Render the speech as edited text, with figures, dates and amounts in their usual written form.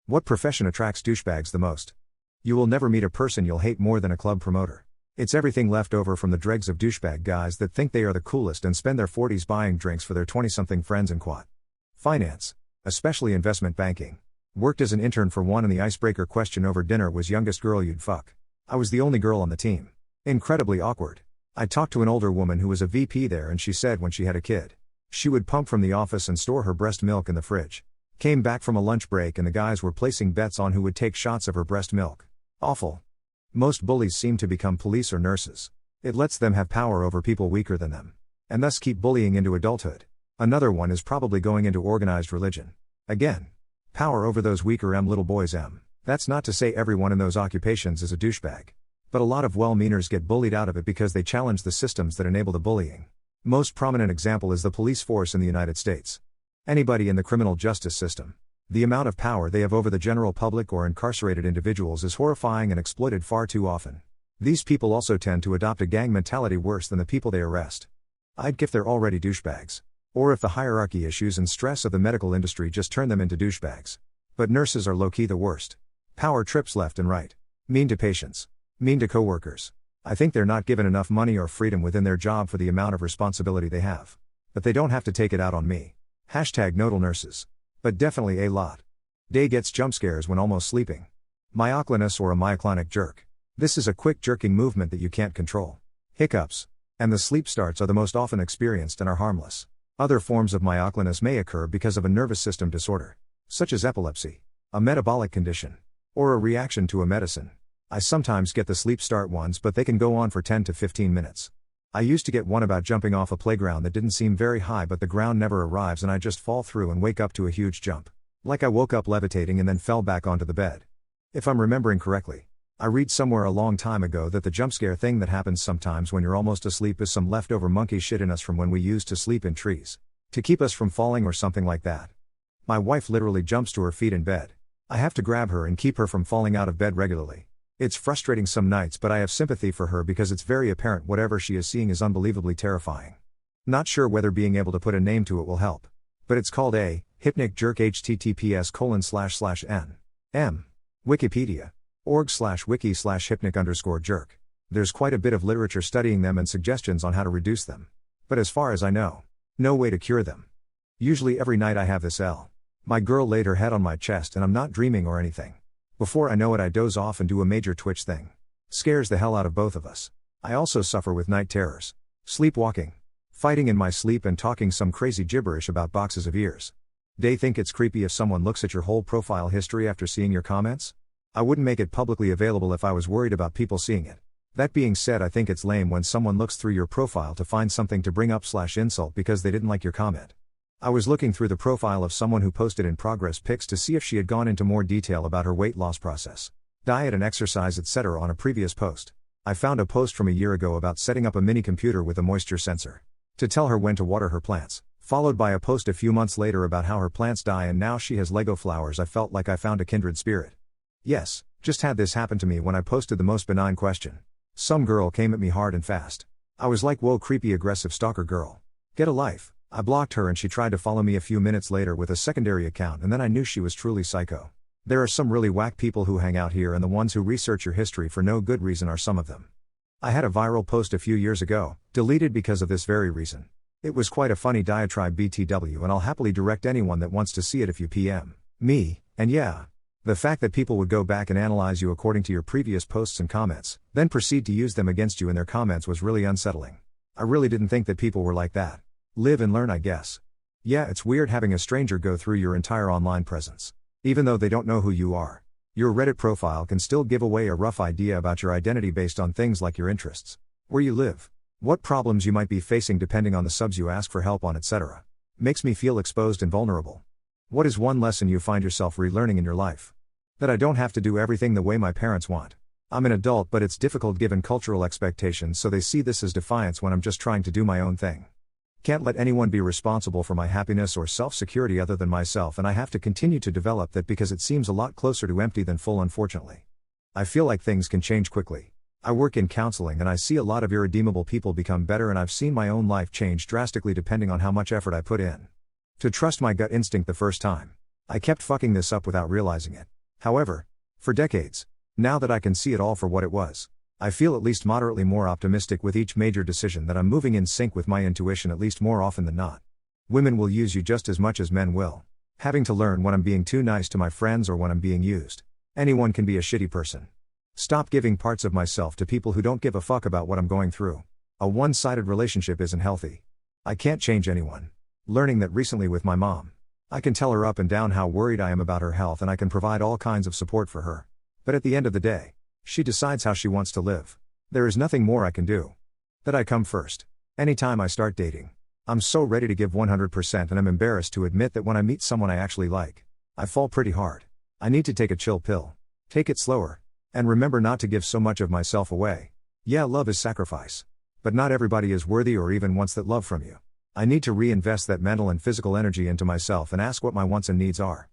What profession attracts douchebags the most? You will never meet a person you'll hate more than a club promoter. It's everything left over from the dregs of douchebag guys that think they are the coolest and spend their 40s buying drinks for their 20-something friends and quat. Finance. Especially investment banking. Worked as an intern for one and the icebreaker question over dinner was youngest girl you'd fuck. I was the only girl on the team. Incredibly awkward. I talked to an older woman who was a VP there and she said when she had a kid, she would pump from the office and store her breast milk in the fridge. Came back from a lunch break and the guys were placing bets on who would take shots of her breast milk. Awful. Most bullies seem to become police or nurses. It lets them have power over people weaker than them. And thus keep bullying into adulthood. Another one is probably going into organized religion. Again. Power over those weaker little boys. That's not to say everyone in those occupations is a douchebag. But a lot of well-meaners get bullied out of it because they challenge the systems that enable the bullying. Most prominent example is the police force in the United States. Anybody in the criminal justice system. The amount of power they have over the general public or incarcerated individuals is horrifying and exploited far too often. These people also tend to adopt a gang mentality worse than the people they arrest. I'd if they're already douchebags. Or if the hierarchy issues and stress of the medical industry just turn them into douchebags. But nurses are low-key the worst. Power trips left and right. Mean to patients. Mean to coworkers. I think they're not given enough money or freedom within their job for the amount of responsibility they have. But they don't have to take it out on me. #nodal nurses. But definitely a lot. Day gets jump scares when almost sleeping. Myoclonus or a myoclonic jerk. This is a quick jerking movement that you can't control. Hiccups. And the sleep starts are the most often experienced and are harmless. Other forms of myoclonus may occur because of a nervous system disorder. Such as epilepsy. A metabolic condition. Or a reaction to a medicine. I sometimes get the sleep start ones but they can go on for 10 to 15 minutes. I used to get one about jumping off a playground that didn't seem very high but the ground never arrives and I just fall through and wake up to a huge jump. Like I woke up levitating and then fell back onto the bed. If I'm remembering correctly. I read somewhere a long time ago that the jump scare thing that happens sometimes when you're almost asleep is some leftover monkey shit in us from when we used to sleep in trees. To keep us from falling or something like that. My wife literally jumps to her feet in bed. I have to grab her and keep her from falling out of bed regularly. It's frustrating some nights but I have sympathy for her because it's very apparent whatever she is seeing is unbelievably terrifying. Not sure whether being able to put a name to it will help. But it's called a hypnic jerk https://n.m. Wikipedia. org/wiki/hypnic_jerk. There's quite a bit of literature studying them and suggestions on how to reduce them. But as far as I know, no way to cure them. Usually every night I have this my girl laid her head on my chest and I'm not dreaming or anything. Before I know it I doze off and do a major twitch thing. Scares the hell out of both of us. I also suffer with night terrors. Sleepwalking. Fighting in my sleep and talking some crazy gibberish about boxes of ears. They think it's creepy if someone looks at your whole profile history after seeing your comments? I wouldn't make it publicly available if I was worried about people seeing it. That being said, I think it's lame when someone looks through your profile to find something to bring up/insult because they didn't like your comment. I was looking through the profile of someone who posted in progress pics to see if she had gone into more detail about her weight loss process, diet and exercise etc. on a previous post. I found a post from a year ago about setting up a mini computer with a moisture sensor to tell her when to water her plants, followed by a post a few months later about how her plants die and now she has Lego flowers. I felt like I found a kindred spirit. Yes, just had this happen to me when I posted the most benign question. Some girl came at me hard and fast. I was like, whoa, creepy aggressive stalker girl. Get a life. I blocked her and she tried to follow me a few minutes later with a secondary account and then I knew she was truly psycho. There are some really whack people who hang out here and the ones who research your history for no good reason are some of them. I had a viral post a few years ago, deleted because of this very reason. It was quite a funny diatribe BTW and I'll happily direct anyone that wants to see it if you PM me, and yeah. The fact that people would go back and analyze you according to your previous posts and comments, then proceed to use them against you in their comments was really unsettling. I really didn't think that people were like that. Live and learn, I guess. Yeah, it's weird having a stranger go through your entire online presence. Even though they don't know who you are. Your Reddit profile can still give away a rough idea about your identity based on things like your interests, where you live, what problems you might be facing depending on the subs you ask for help on, etc. Makes me feel exposed and vulnerable. What is one lesson you find yourself relearning in your life? That I don't have to do everything the way my parents want. I'm an adult but it's difficult given cultural expectations, so they see this as defiance when I'm just trying to do my own thing. Can't let anyone be responsible for my happiness or self-security other than myself, and I have to continue to develop that because it seems a lot closer to empty than full, unfortunately. I feel like things can change quickly. I work in counseling and I see a lot of irredeemable people become better, and I've seen my own life change drastically depending on how much effort I put in. To trust my gut instinct the first time. I kept fucking this up without realizing it. However, for decades, now that I can see it all for what it was, I feel at least moderately more optimistic with each major decision that I'm moving in sync with my intuition at least more often than not. Women will use you just as much as men will. Having to learn when I'm being too nice to my friends or when I'm being used. Anyone can be a shitty person. Stop giving parts of myself to people who don't give a fuck about what I'm going through. A one-sided relationship isn't healthy. I can't change anyone. Learning that recently with my mom. I can tell her up and down how worried I am about her health and I can provide all kinds of support for her. But at the end of the day, she decides how she wants to live. There is nothing more I can do. That I come first. Anytime I start dating, I'm so ready to give 100% and I'm embarrassed to admit that when I meet someone I actually like, I fall pretty hard. I need to take a chill pill. Take it slower. And remember not to give so much of myself away. Yeah, love is sacrifice. But not everybody is worthy or even wants that love from you. I need to reinvest that mental and physical energy into myself and ask what my wants and needs are.